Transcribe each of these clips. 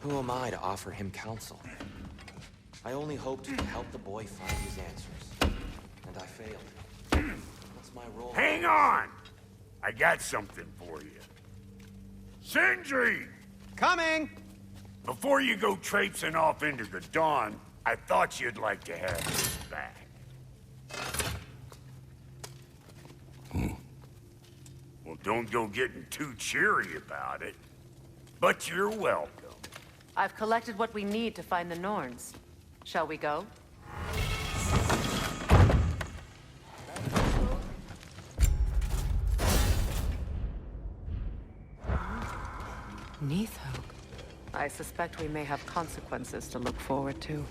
Who am I to offer him counsel? I only hoped to help the boy find his answers. And I failed. What's my role? Hang on! I got something for you. Sindri! Coming! Before you go traipsing off into the dawn, I thought you'd like to have this back. Well, don't go getting too cheery about it. But you're welcome. I've collected what we need to find the Norns. Shall we go? Neathhope. I suspect we may have consequences to look forward to.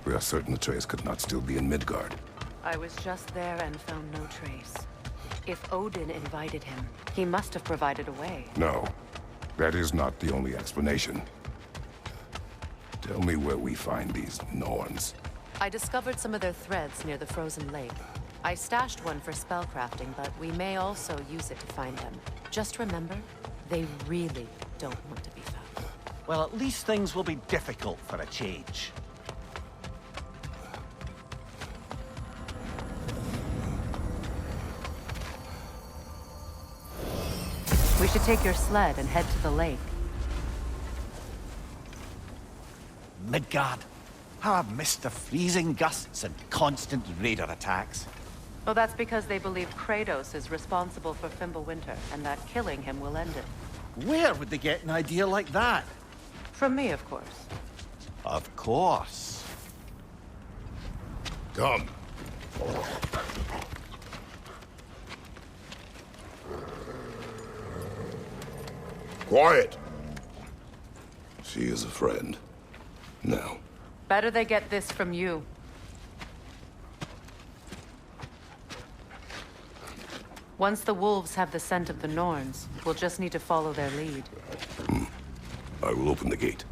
We are certain Atreus could not still be in Midgard. I was just there and found no trace. If Odin invited him, he must have provided a way. No, that is not the only explanation. Tell me where we find these Norns. I discovered some of their threads near the frozen lake. I stashed one for spellcrafting, but we may also use it to find them. Just remember, they really don't want to be found. Well, at least things will be difficult for a change. We should take your sled and head to the lake. Midgard. How I've missed the freezing gusts and constant raider attacks. Well, that's because they believe Kratos is responsible for Fimbulwinter, and that killing him will end it. Where would they get an idea like that? From me, of course. Of course. Come. Quiet! She is a friend. Now. Better they get this from you. Once the wolves have the scent of the Norns, we'll just need to follow their lead. I will open the gate.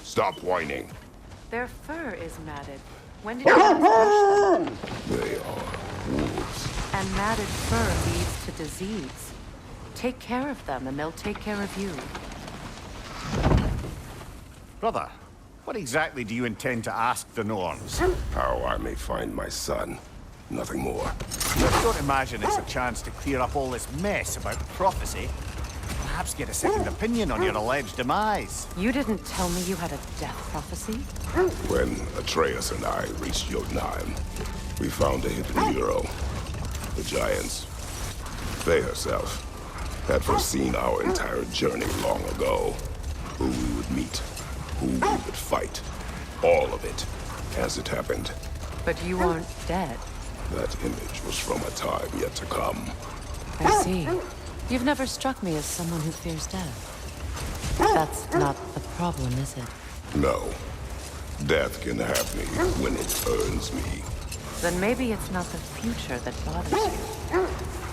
Stop whining. Their fur is matted. When did you last wash them? They are wolves. And matted fur leads to disease. Take care of them, and they'll take care of you. Brother, what exactly do you intend to ask the Norns? How I may find my son. Nothing more. I don't imagine it's a chance to clear up all this mess about prophecy. Perhaps get a second opinion on your alleged demise. You didn't tell me you had a death prophecy? When Atreus and I reached Jotunheim, we found a hidden hero. The Giants. They herself had foreseen our entire journey long ago. Who we would meet, who we would fight. All of it, as it happened. But you aren't dead. That image was from a time yet to come. I see. You've never struck me as someone who fears death. That's not the problem, is it? No. Death can have me when it earns me. Then maybe it's not the future that bothers you.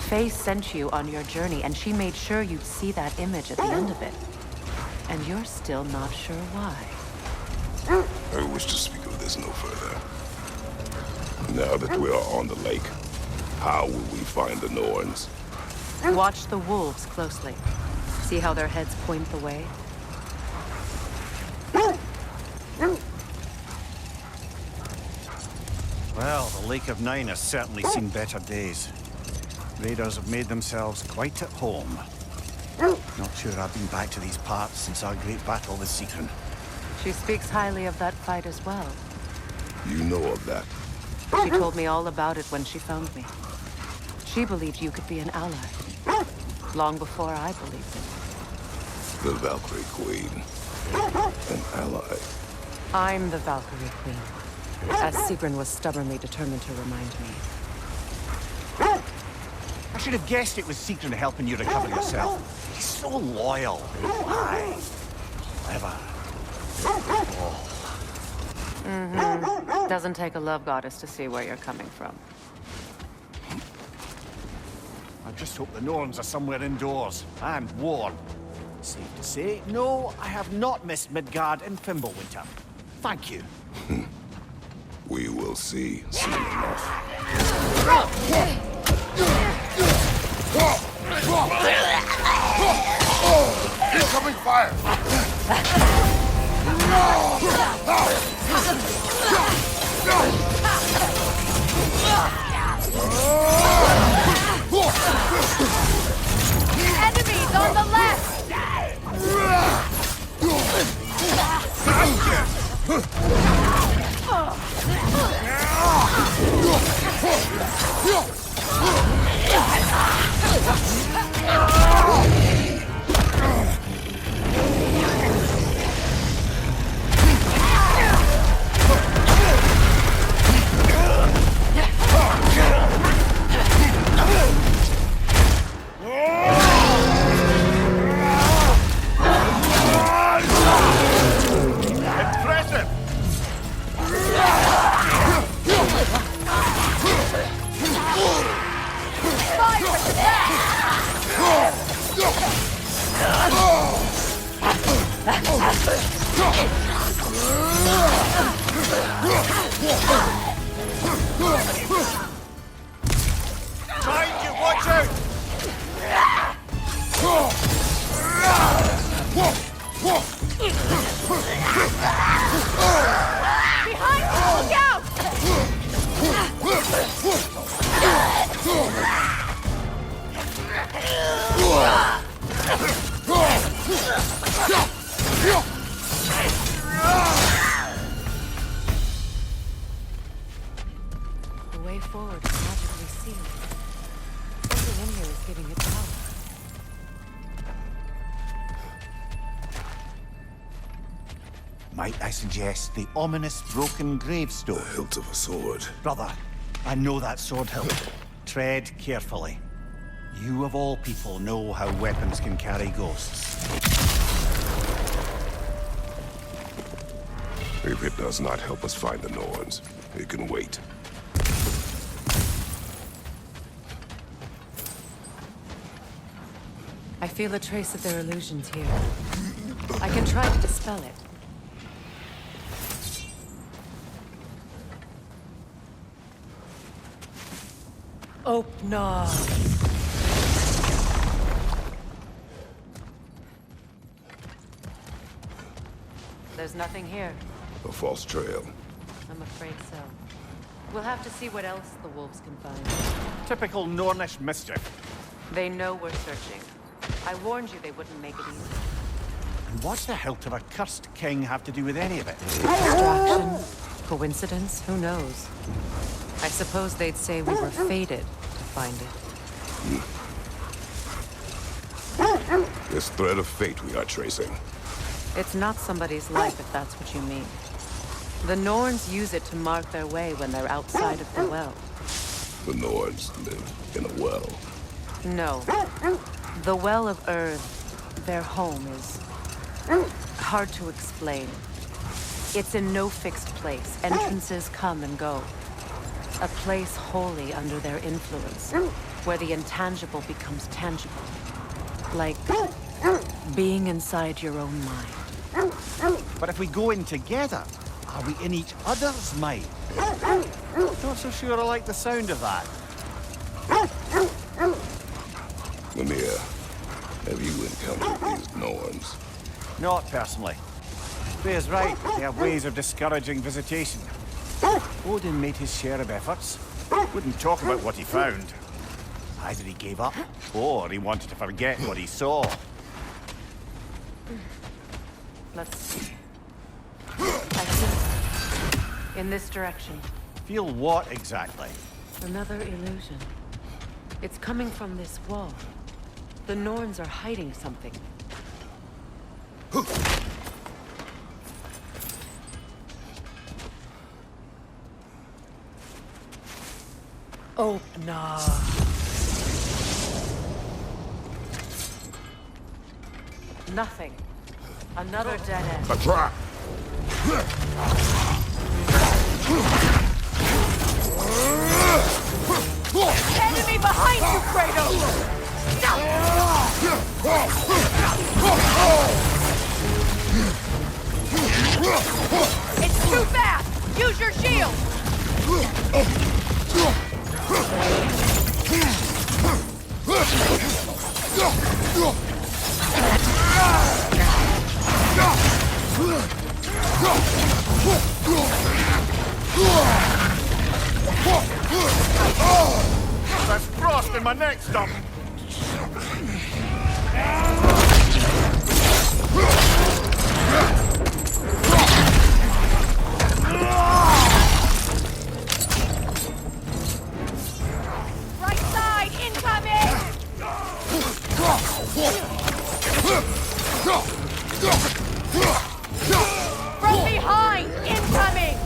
Faye sent you on your journey, and she made sure you'd see that image at the end of it. And you're still not sure why. I wish to speak of this no further. Now that we are on the lake, how will we find the Norns? Watch the wolves closely. See how their heads point the way? Well, the Lake of Nine has certainly seen better days. Raiders have made themselves quite at home. Not sure I've been back to these parts since our great battle with Sigrun. She speaks highly of that fight as well. You know of that? She told me all about it when she found me. She believed you could be an ally. Long before I believed it. The Valkyrie Queen. An ally. I'm the Valkyrie Queen. As Sigrun was stubbornly determined to remind me. I should have guessed it was Sigrun helping you recover yourself. He's so loyal, wise, clever. Doesn't take a love goddess to see where you're coming from. I just hope the Norns are somewhere indoors and warm. Safe to say, no, I have not missed Midgard in Fimbulwinter. Thank you. We will see soon enough. Incoming fire! Enemies on the left! Impressive! Fire at the back! Behind you, watch out! Behind you! Look out! The way forward is magically sealed. Something in here is giving it power. Might I suggest the ominous broken gravestone? The hilt of a sword. Brother, I know that sword hilt. Tread carefully. You of all people know how weapons can carry ghosts. If it does not help us find the Norns, it can wait. I feel a trace of their illusions here. I can try to dispel it. Open. There's nothing here. A false trail. I'm afraid so. We'll have to see what else the wolves can find. Typical Nornish mischief. They know we're searching. I warned you they wouldn't make it easy. And what's the hilt of a cursed king have to do with any of it? Distraction? Coincidence? Who knows? I suppose they'd say we were fated to find it. This thread of fate we are tracing. It's not somebody's life, if that's what you mean. The Norns use it to mark their way when they're outside of the well. The Norns live in a well. No. The Well of Earth, their home, is hard to explain. It's in no fixed place. Entrances come and go. A place wholly under their influence, where the intangible becomes tangible. Like being inside your own mind. But if we go in together, are we in each other's mind? Not so sure I like the sound of that. Mimir, have you encountered these Norns? Not personally. Freya's right. They have ways of discouraging visitation. Odin made his share of efforts. Wouldn't talk about what he found. Either he gave up, or he wanted to forget what he saw. Let's see. I see. In this direction. Feel what exactly? Another illusion. It's coming from this wall. The Norns are hiding something. Open up. Nothing. Another dead end. A trap! Enemy behind you, Kratos! It's too fast! Use your shield! That's frost in my neck stump. Right side, incoming! From behind, incoming!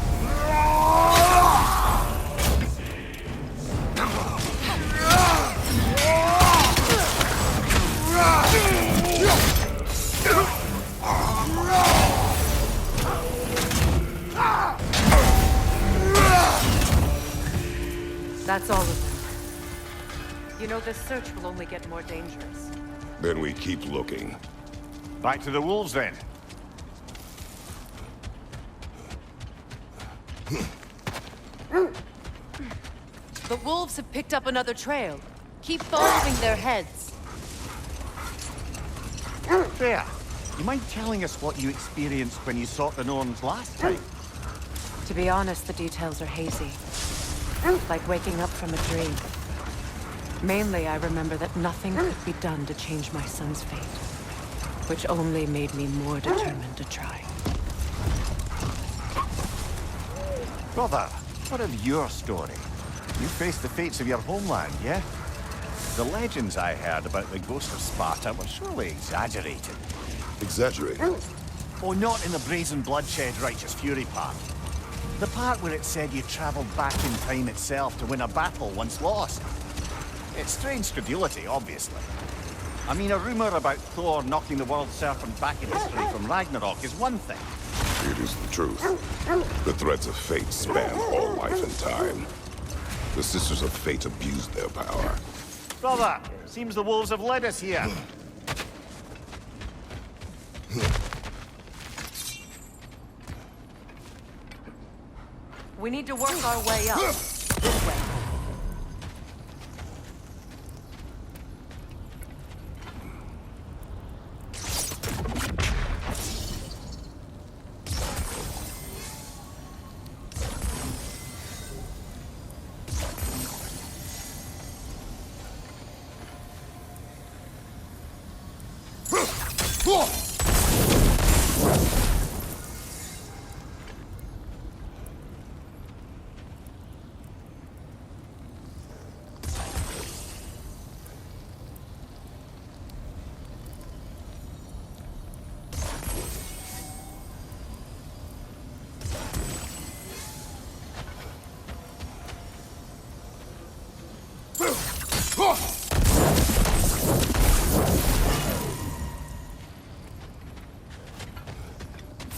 That's all of them. You know, this search will only get more dangerous. Then we keep looking. Back to the wolves, then. The wolves have picked up another trail. Keep following their heads. There. You mind telling us what you experienced when you sought the Norns last time? To be honest, the details are hazy. Like waking up from a dream. Mainly, I remember that nothing could be done to change my son's fate. Which only made me more determined to try. Brother, what of your story? You faced the fates of your homeland, yeah? The legends I heard about the ghost of Sparta were surely exaggerated. Exaggerated? Oh, not in the brazen bloodshed righteous fury part. The part where it said you traveled back in time itself to win a battle once lost. It's strange credulity, obviously. I mean, a rumor about Thor knocking the world serpent back in history from Ragnarok is one thing. It is the truth. The threads of fate span all life and time. The Sisters of Fate abused their power. Brother, seems the wolves have led us here. We need to work our way up. This way.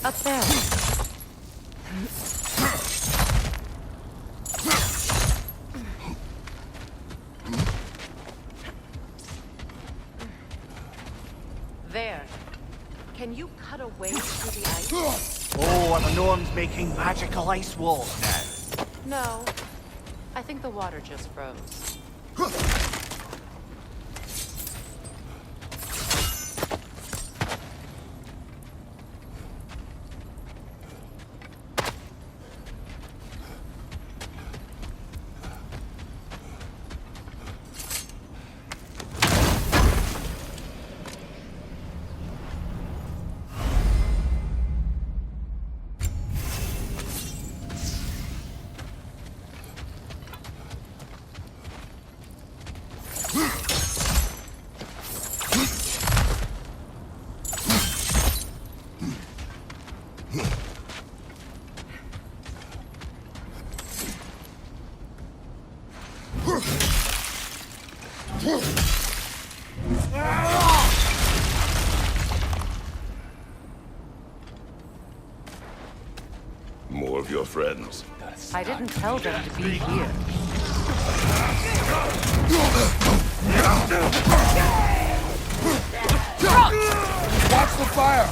Up there. There. Can you cut a way through the ice? Oh, are the Norns making magical ice walls now? No. I think the water just froze. More of your friends. I didn't tell them to be here. Watch the fire!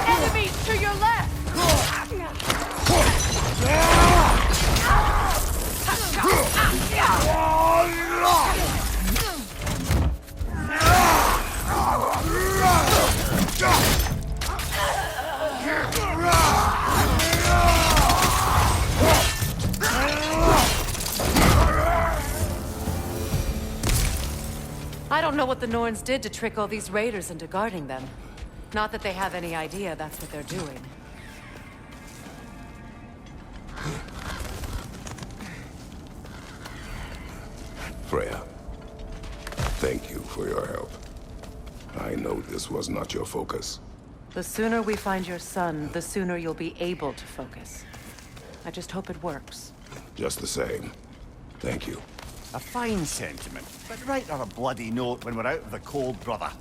Enemies to your left! I don't know what the Norns did to trick all these raiders into guarding them. Not that they have any idea that's what they're doing. Freya, thank you for your help. I know this was not your focus. The sooner we find your son, the sooner you'll be able to focus. I just hope it works. Just the same, thank you. A fine sentiment, but write her a bloody note when we're out of the cold, brother.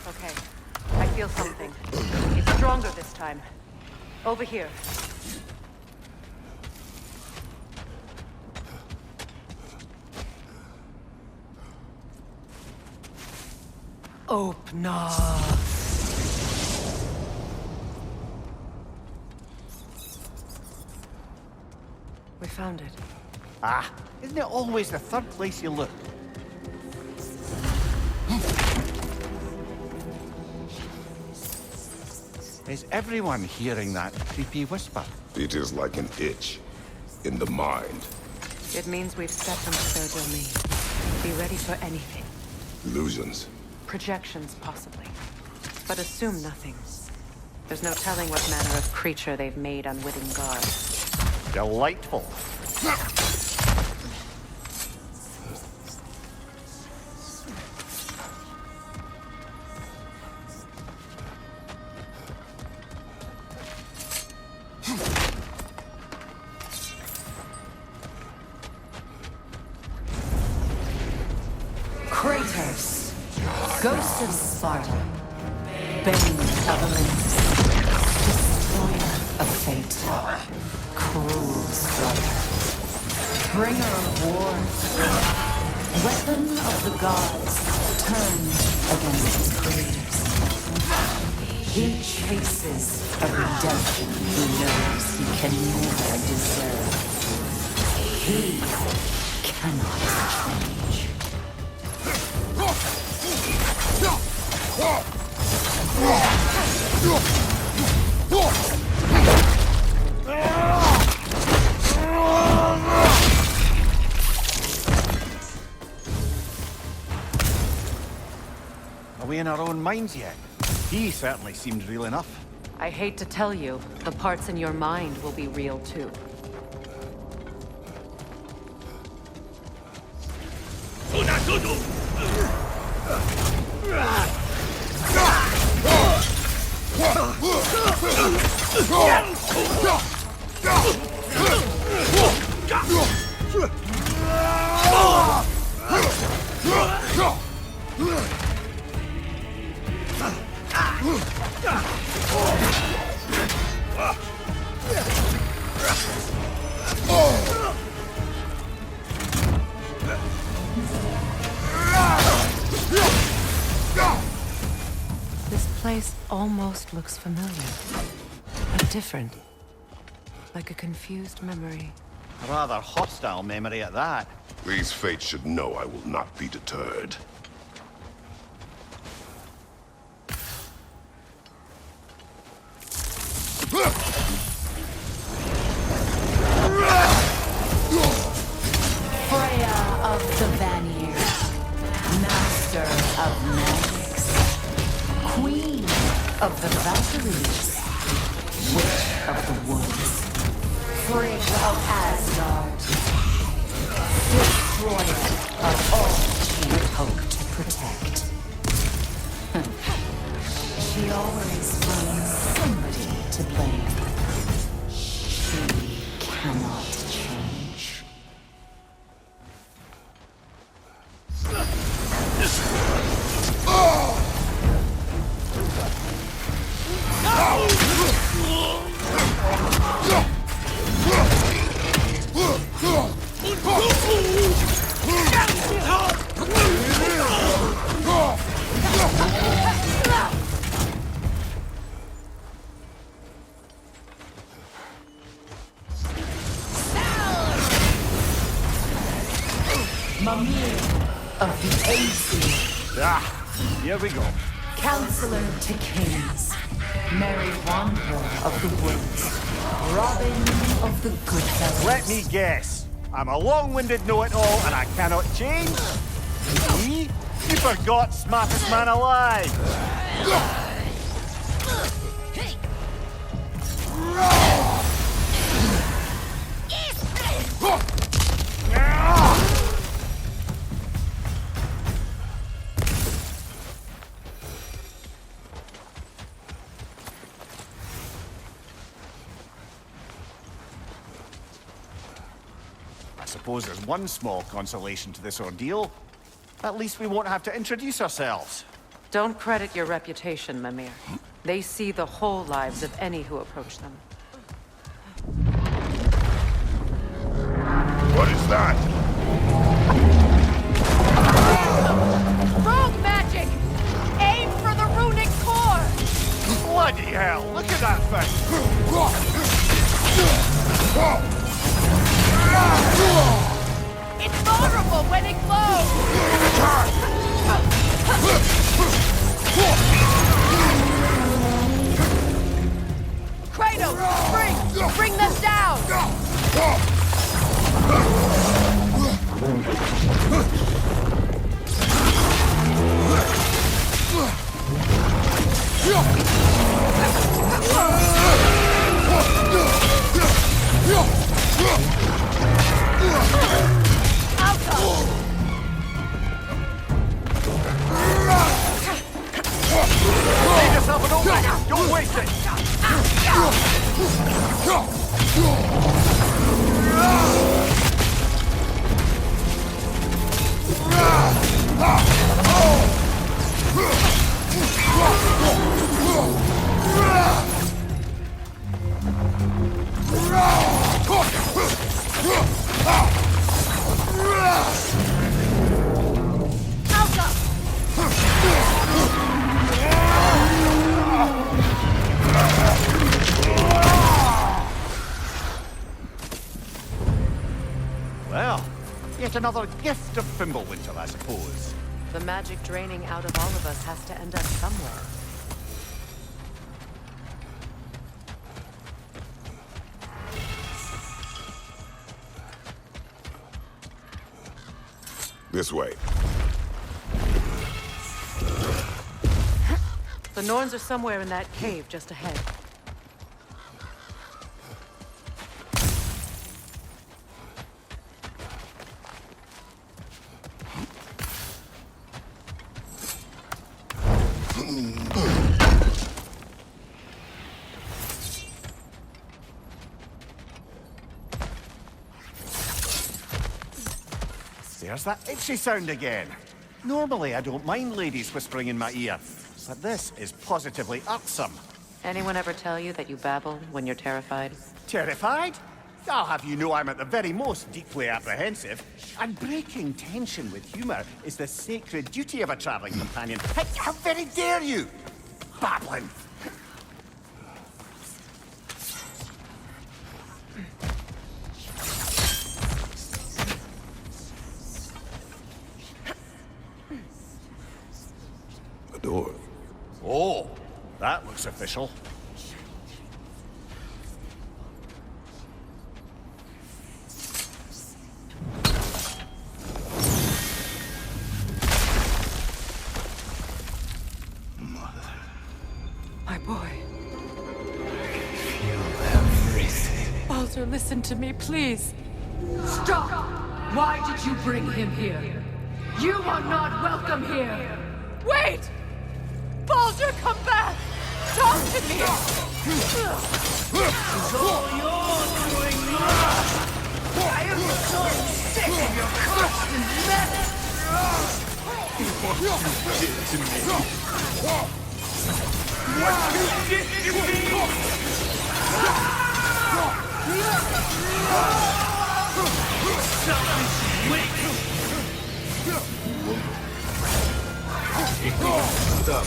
Okay, I feel something. It's stronger this time. Over here. Open up. We found it. Ah, isn't it always the third place you look? Is everyone hearing that creepy whisper? It is like an itch in the mind. It means we've stepped into their domain. Be ready for anything. Illusions. Projections, possibly. But assume nothing. There's no telling what manner of creature they've made unwitting guards. Delightful. Kratos, ghost of Sparta, bane of Olympus, destroyer of fate, cruel striker, bringer of war, weapon of the gods, turned against his creators. He chases a redemption he knows he can never deserve. He cannot change. Are we in our own minds yet? He certainly seemed real enough. I hate to tell you, the parts in your mind will be real too. This place almost looks familiar, but different. Like a confused memory. A rather hostile memory at that. These fates should know I will not be deterred. Freya of the Vanir, master of magics, queen of the Valkyries, witch of the woods, frigg of Asgard, destroyer of all she would hope to protect. She always finds somebody to blame. She cannot change. Mimir of the Æsir, Ah, here we go. counselor to kings, merry wanderer of the woods, Robin of the good fellows. Let me guess. I'm a long-winded know-it-all and I cannot change? Me? You forgot smartest man alive. I suppose there's one small consolation to this ordeal. At least we won't have to introduce ourselves. Don't credit your reputation, Mimir. They see the whole lives of any who approach them. What is that? Rogue magic! Aim for the runic core! Bloody hell, look at that thing! It's vulnerable when it glows! Kratos, bring them down! Leave yourself an opening! Don't waste it! Well, yet another gift of Fimbulwinter, I suppose. The magic draining out of all of us has to end up somewhere. This way. The Norns are somewhere in that cave just ahead. There's that itchy sound again. Normally, I don't mind ladies whispering in my ear, but this is positively irksome. Anyone ever tell you that you babble when you're terrified? Terrified? I'll have you know I'm at the very most deeply apprehensive. And breaking tension with humor is the sacred duty of a traveling companion. How very dare you! Babbling! The door. Oh, that looks official. My boy. Feel everything. Baldur, listen to me, please. Stop! Why did you bring him here? You are not welcome here! Wait! Baldur, come back! Talk to me! It's all your doing, I am so sick of your constant mess! What you did to me! What you did to me! Something's wicked! Stop.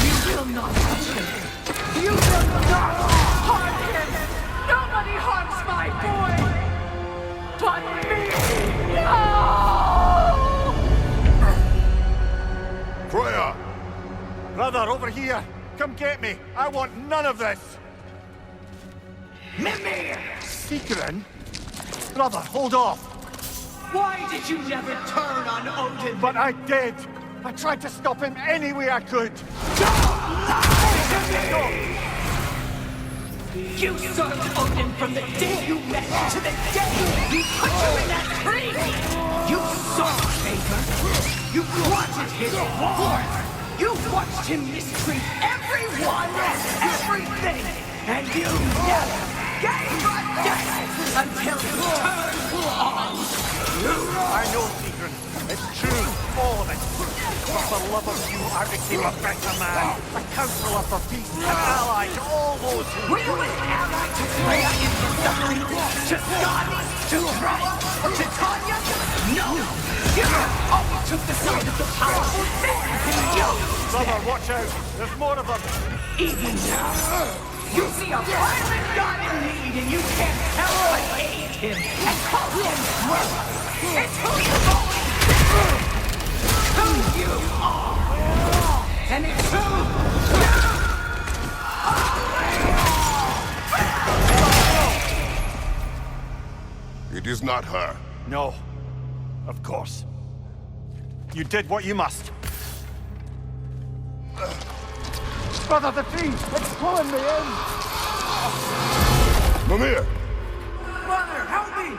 You will not touch him! You will not harm him! Nobody harms my boy! But me! No! Freya! Brother, over here! Come get me! I want none of this! Mimir! Secret? Brother, hold off! Why did you never turn on Odin? But I did! I tried to stop him any way I could! You served Odin from the day you met to the day he put you in that tree! You saw favor! You wanted his war! You watched him mistreat everyone and everything! And you never gave a damn until he turned on you! I know, Secret. It's true, all of it. But for love of you, I became a better man. A counselor for peace, an ally to all those who... Were you an ally to Freya in the suffering? To Skadi? To Drake? Or to Tanya? No! You always took the side of the powerful and you! Brother, watch out. There's more of them. Even now, you see a violent god in need and you can't help but aid him and call him brother. It's who you've always been! Who you are! And it's who you It is not her. No. Of course. You did what you must. Brother, the tree! It's pulling me in! Mimir! Mother, help me!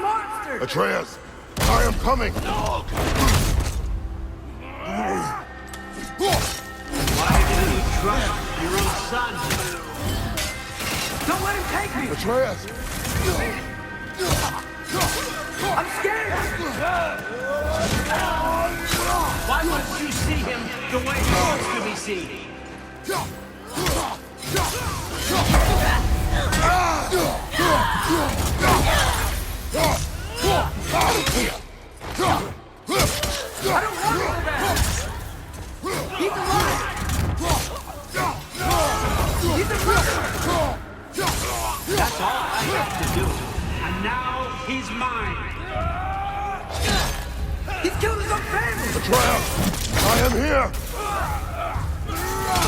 Monster! Atreus! I am coming! Why didn't you trust your own son? Don't let him take me! Atreus! I'm scared! Why must you see him the way he wants to be seen? I don't want all that! He's alive! He's a murderer! That's all I have to do. And now he's mine. He's killed his own family! Atreus! I am here!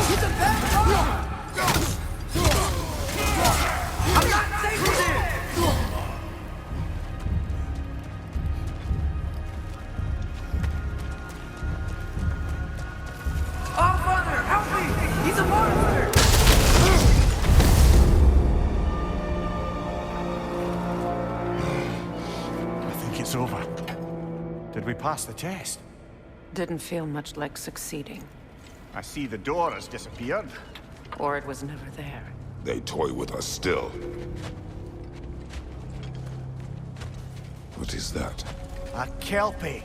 He's a bad father! I'm not safe with him! Oh, Father, help me! He's a monster! Did we pass the test? Didn't feel much like succeeding. I see the door has disappeared. Or it was never there. They toy with us still. What is that? A kelpie.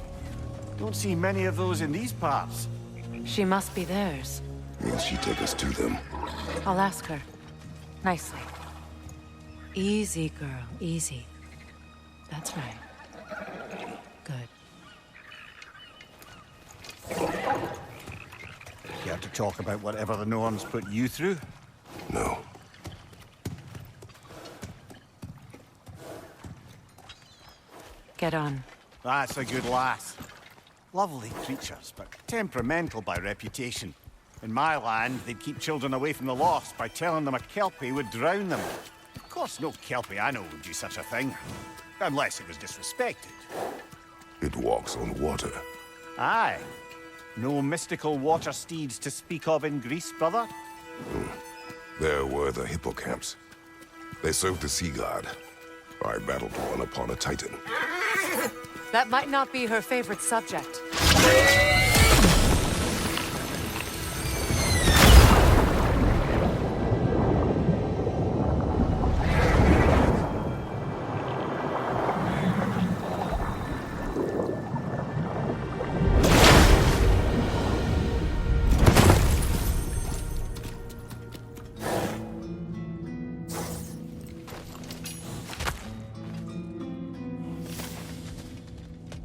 Don't see many of those in these parts. She must be theirs. Will she take us to them? I'll ask her. Nicely. Easy, girl. Easy. That's right. Good. Care to talk about whatever the Norns put you through? No. Get on. That's a good lass. Lovely creatures, but temperamental by reputation. In my land, they'd keep children away from the lost by telling them a kelpie would drown them. Of course, no kelpie I know would do such a thing. Unless it was disrespected. It walks on water. Aye. No mystical water steeds to speak of in Greece, brother? There were the hippocamps. They served the sea god. I battled one upon a titan. That might not be her favorite subject.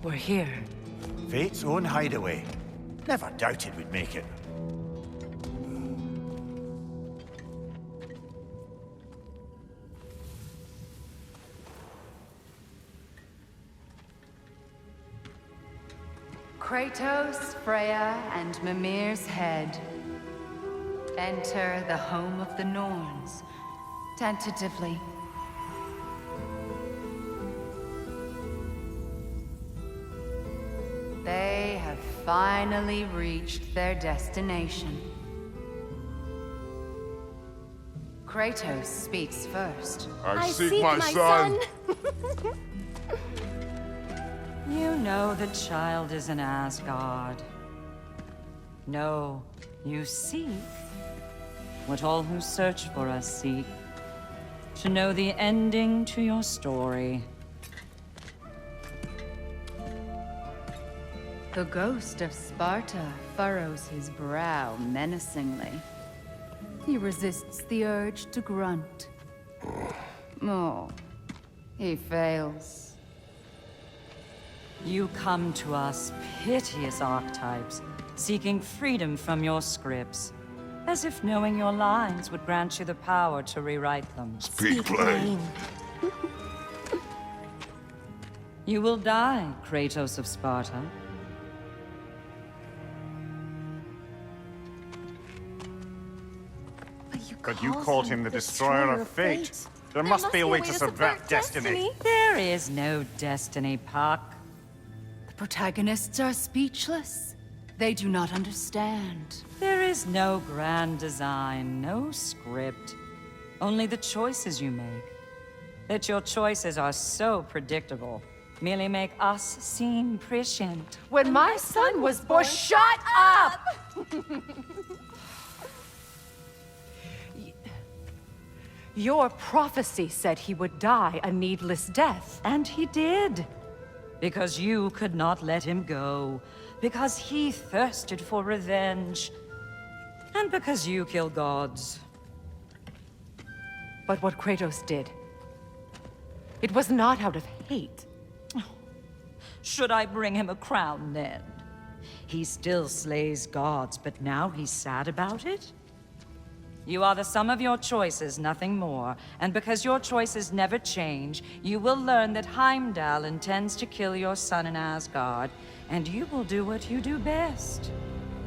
We're here. Fate's own hideaway. Never doubted we'd make it. Kratos, Freya, and Mimir's head. Enter the home of the Norns, tentatively. They have finally reached their destination. Kratos speaks first. I seek my son! You know the child is in Asgard. No, you seek what all who search for us seek. To know the ending to your story. The ghost of Sparta furrows his brow menacingly. He resists the urge to grunt. Oh, he fails. You come to us, piteous archetypes, seeking freedom from your scripts. As if knowing your lines would grant you the power to rewrite them. Speak plain. You will die, Kratos of Sparta. But you called him the destroyer of fate. There must be a way to subvert destiny. There is no destiny, Puck. The protagonists are speechless. They do not understand. There is no grand design, no script. Only the choices you make. That your choices are so predictable, merely make us seem prescient. When my son was born, shut up! Your prophecy said he would die a needless death. And he did. Because you could not let him go. Because he thirsted for revenge. And because you kill gods. But what Kratos did, it was not out of hate. Should I bring him a crown then? He still slays gods, but now he's sad about it? You are the sum of your choices, nothing more. And because your choices never change, you will learn that Heimdall intends to kill your son in Asgard, and you will do what you do best.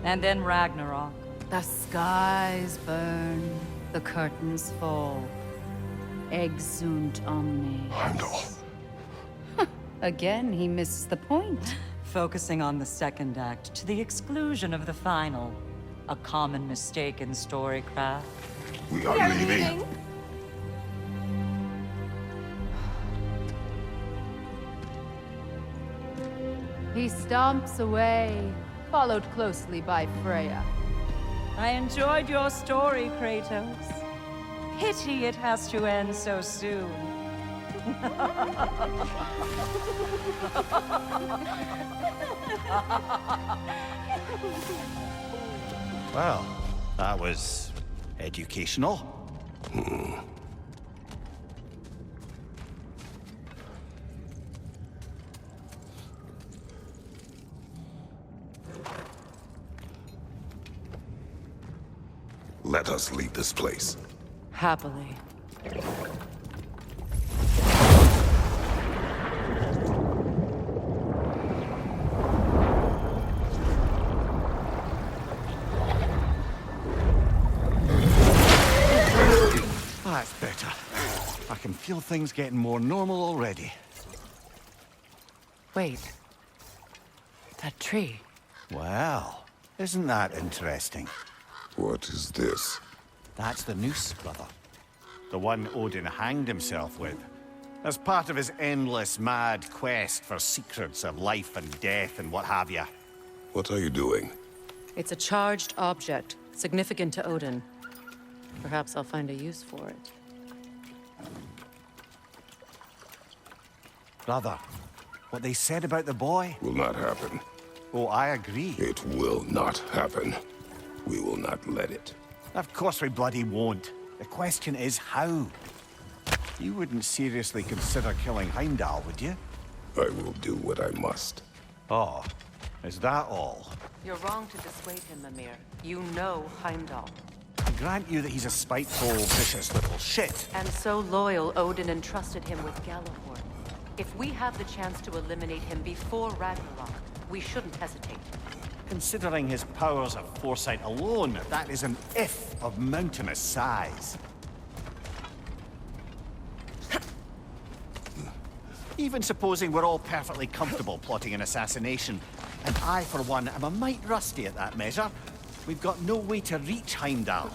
And then Ragnarok. The skies burn, the curtains fall. Exunt omnes. Heimdall. Again, he misses the point. Focusing on the second act to the exclusion of the final. A common mistake in storycraft. We are leaving. He stomps away, followed closely by Freya. I enjoyed your story, Kratos. Pity it has to end so soon. Well, that was educational. Let us leave this place. Happily. That's better. I can feel things getting more normal already. Wait. That tree. Well, isn't that interesting? What is this? That's the noose, brother. The one Odin hanged himself with. As part of his endless, mad quest for secrets of life and death and what have you. What are you doing? It's a charged object, significant to Odin. Perhaps I'll find a use for it. Brother, what they said about the boy? Will not happen. Oh, I agree. It will not happen. We will not let it. Of course we bloody won't. The question is how. You wouldn't seriously consider killing Heimdall, would you? I will do what I must. Oh, is that all? You're wrong to dissuade him, Mimir. You know Heimdall. I grant you that he's a spiteful, vicious little shit. And so loyal, Odin entrusted him with Gjallarhorn. If we have the chance to eliminate him before Ragnarok, we shouldn't hesitate. Considering his powers of foresight alone, that is an if of mountainous size. Even supposing we're all perfectly comfortable plotting an assassination, and I, for one, am a mite rusty at that measure, we've got no way to reach Heimdall,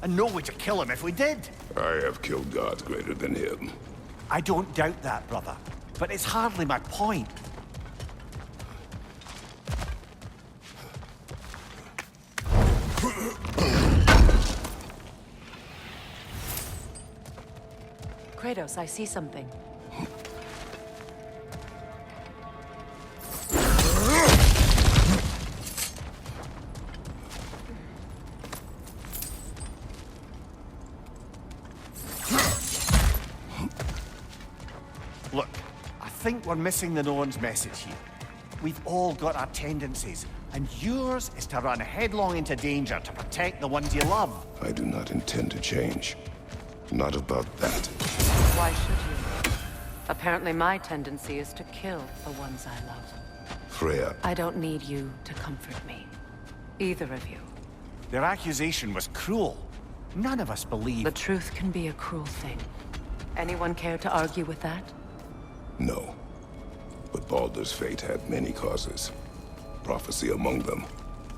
and no way to kill him if we did. I have killed gods greater than him. I don't doubt that, brother, but it's hardly my point. Kratos, I see something. Look, I think we're missing the Norns' message here. We've all got our tendencies, and yours is to run headlong into danger to protect the ones you love. I do not intend to change. Not about that. Why should you? Apparently my tendency is to kill the ones I love. Freya, I don't need you to comfort me. Either of you. Their accusation was cruel. None of us believe... The truth can be a cruel thing. Anyone care to argue with that? no. But Baldur's fate had many causes. Prophecy among them.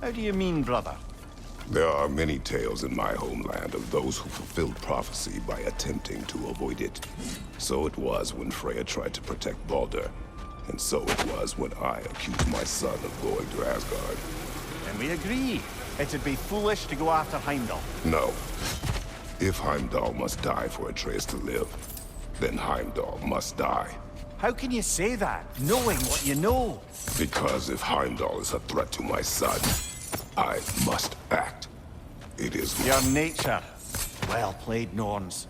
How do you mean, brother? There are many tales in my homeland of those who fulfilled prophecy by attempting to avoid it. So it was when Freya tried to protect Baldur. And so it was when I accused my son of going to Asgard. And we agree. It'd be foolish to go after Heimdall. No. If Heimdall must die for Atreus to live, then Heimdall must die. How can you say that, knowing what you know? Because if Heimdall is a threat to my son, I must act. It is Your nature. Well played, Norns.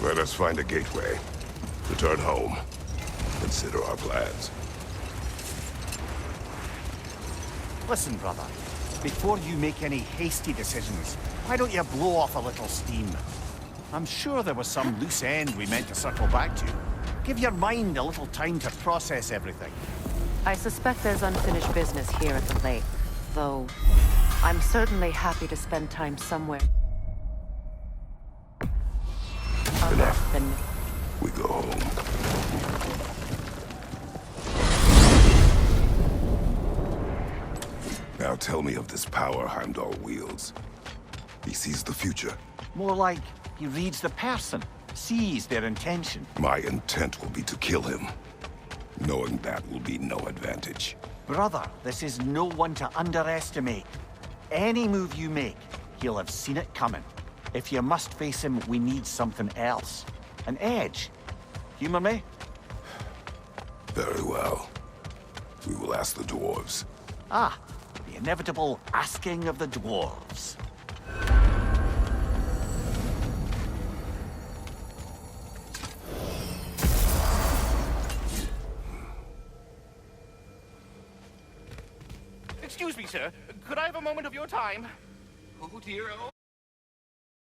Let us find a gateway. Return home. Consider our plans. Listen, brother. Before you make any hasty decisions, why don't you blow off a little steam? I'm sure there was some loose end we meant to circle back to. Give your mind a little time to process everything. I suspect there's unfinished business here at the lake, though I'm certainly happy to spend time somewhere other than... We go home. Now tell me of this power Heimdall wields. He sees the future. More like he reads the person, sees their intention. My intent will be to kill him. Knowing that will be no advantage. Brother, this is no one to underestimate. Any move you make, he'll have seen it coming. If you must face him, we need something else. An edge. Humor me? Very well. We will ask the dwarves. Ah, the inevitable asking of the dwarves. Excuse me, sir. Could I have a moment of your time? Oh, dear. Oh.